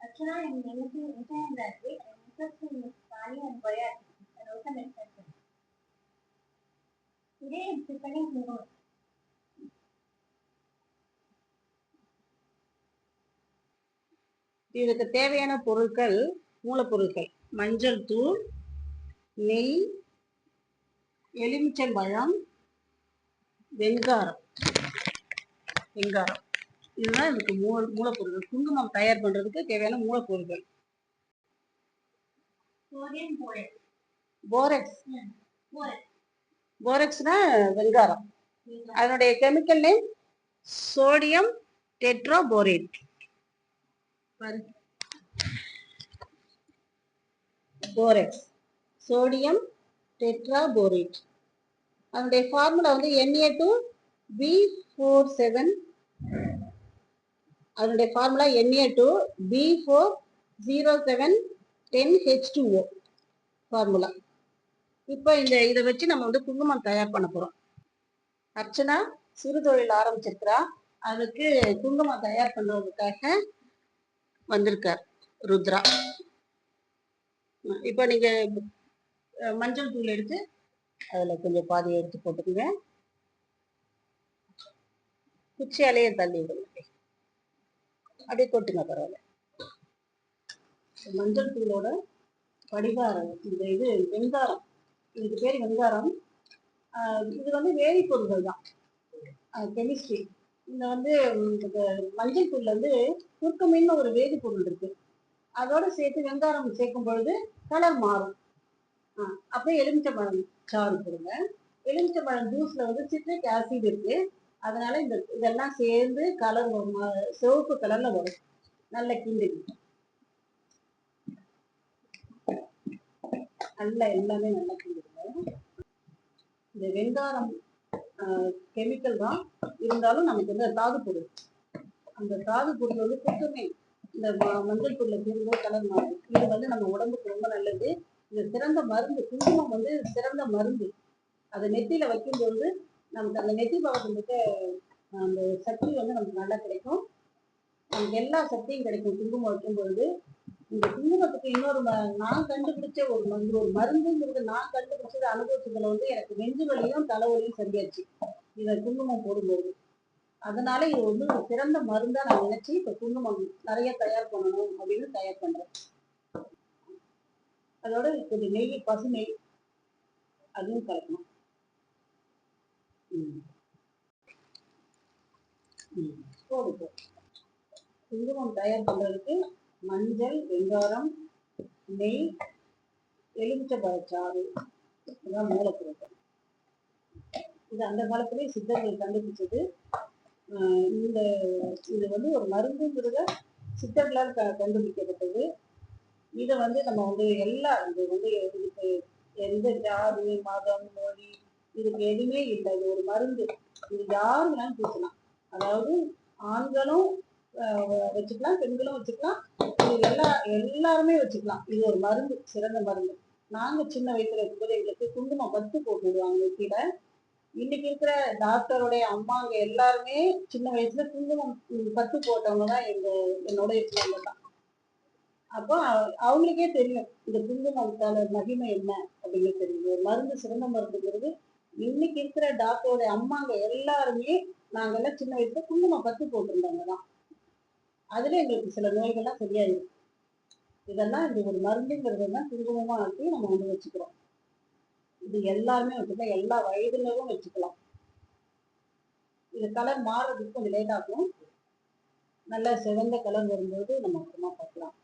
Actually, I'm interested that way. I'm interested in Spanish and Korea and also meditation. Today, I'm preparing more. இதுக்கு தேவையான பொருட்கள் மூலப்பொருட்கள் மஞ்சள் தூள், நெய், எலுமிச்சம்பழம், வெங்காரம். இதுதான் இதுக்கு மூலப்பொருட்கள். குங்குமம் தயார் பண்றதுக்கு தேவையான மூலப்பொருட்கள். Sodium borate. போரெக்ஸ். Borate. போரெக்ஸ்னா வெங்காரம். அதனுடைய chemical name sodium tetraborate. Borax, sodium tetraborate. அதனுடைய ஃபார்முலா வந்து Na2B47. அதனுடைய ஃபார்முலா Na2B40710H2O ஃபார்முலா. இப்போ இதை வச்சு நம்ம வந்து குங்குமம் தயார் பண்ண போறோம். அர்ச்சனா சிறு தொழில் ஆரம்பிச்சிருக்கிறா. அதுக்கு குங்குமம் தயார் பண்றதுக்காக வந்திருக்கார் ருத்ரா. இப்போ நீங்க மஞ்சள் தூள் எடுத்து அதுல கொஞ்சம் பாதியை எடுத்து போட்டுக்குங்க. குச்சியாலேயே தள்ளி விடுங்க, அப்படியே கொட்டுங்க, பரவாயில்ல. மஞ்சள் தூளோட படிகாரம் இது வெங்காரம். இதுக்கு பேர் வெங்காரம். இது வந்து வேதிப்பொருள்கள் தான், கெமிஸ்ட்ரி. இந்த வந்து மஞ்சள் தூள்ல வந்து குர்குமின்னு ஒரு வேதிப்பொருள் இருக்கு. அதோட சேர்த்து வெங்காரம் சேர்க்கும் பொழுது கலர் மாறும். அப்படியே எலுமிச்சம்பழம் சாறு கொடுங்க. எலுமிச்சம்பழம் ஜூஸ்ல வந்து சிட்ரிக் ஆசிட் இருக்கு. அதனால இதெல்லாம் சேர்ந்து கலர் சிவப்பு கலர்ல வரும். நல்ல கிண்டி நல்லா எல்லாமே நல்லா கிண்டிடுங்க. இந்த வெங்காரம் கெமிக்கல் தான் இருந்தாலும் நமக்கு வந்து தாது பொருள். அந்த தாது பொருள் வந்து குத்துமே இந்த மஞ்சள் பொருளை சேர்ந்து கலர் மாறும். இது வந்து நம்ம உடம்புக்கு ரொம்ப நல்லது. இது சிறந்த மருந்து. குங்குமம் வந்து சிறந்த மருந்து. அதை நெத்தியில வைக்கும்போது நமக்கு அந்த நெத்தி பாவத்துக்கு அந்த சக்தி வந்து நமக்கு நல்லா கிடைக்கும். நமக்கு எல்லா சக்தியும் கிடைக்கும் குங்குமம் வைக்கும்பொழுது. இந்த குங்குமத்துக்கு இன்னொரு நான் கண்டுபிடிச்ச ஒரு மருந்துங்கிறது, நான் கண்டுபிடிச்சது அனுபவத்துக்குள்ள வந்து எனக்கு நெஞ்சு வலியும் தலைவலியும் சரியாச்சு இதை குங்குமம் போடும்போது. அதனால இது வந்து ஒரு சிறந்த மருந்தா நான் நினைச்சு இப்ப குங்குமம் நிறைய தயார் பண்ணணும் அப்படின்னு தயார் பண்றேன். அதோட கொஞ்சம் நெய், பசு நெய் அதுவும் கலக்கணும். போடு. குங்குமம் தயார் பண்றதுக்கு மஞ்சள், வெங்காரம், நெய், எலுமிச்சம்பழச்சாறு இதுதான் மூலப்பொருட்கள். இது அந்த காலத்திலேயே சித்தர்கள் கண்டுபிடிச்சது. இது வந்து ஒரு மருந்துங்கிறத சித்தர்களால் கண்டுபிடிக்கப்பட்டது. இதை வந்து நம்ம வந்து இது வந்து இதுக்கு எந்த ஜாதி, மதம், மொழி இதுக்கு எதுவுமே இல்லை. இது ஒரு மருந்து. இது யாரு வேணாலும் பூசலாம். அதாவது ஆண்களும் வச்சுக்கலாம், பெண்களும் வச்சுக்கலாம். இது எல்லாருமே வச்சுக்கலாம். இது ஒரு மருந்து, சிறந்த மருந்து. நாங்க சின்ன வயசுல இருக்கும்போது எங்களுக்கு குங்குமம் பத்து போட்டு விடுவாங்க நெத்தியில. இன்னைக்கு இருக்கிற டாக்டருடைய அம்மாங்க எல்லாருமே சின்ன வயசுல குங்குமம் பத்து போட்டவங்க தான் என்னோட இருக்கிறவங்க தான். அப்போ அவங்களுக்கே தெரியும் இந்த குங்குமத்தால மகிமை என்ன அப்படின்னு தெரியும். ஒரு மருந்து, சிறந்த மருந்துங்கிறது இன்னைக்கு இருக்கிற டாக்டருடைய அம்மாங்க எல்லாருமே நாங்கெல்லாம் சின்ன வயசுல குங்குமம் பத்து போட்டிருந்தாங்க தான். அதுல எங்களுக்கு சில நோய்கள்லாம் சரியாயிருக்கு. இதெல்லாம் இந்த ஒரு மருந்துங்கிறது தான் குங்குமமா ஆக்கி நம்ம வந்து வச்சுக்கிறோம். இது எல்லாருமே வச்சுக்கலாம், எல்லா வயதுலவும் வச்சுக்கலாம். இது கலர் மாறுறதுக்கு கொஞ்சம் லேட் ஆகும். நல்லா சிவந்த கலர் வரும்போது நம்ம அப்புறமா பார்க்கலாம்.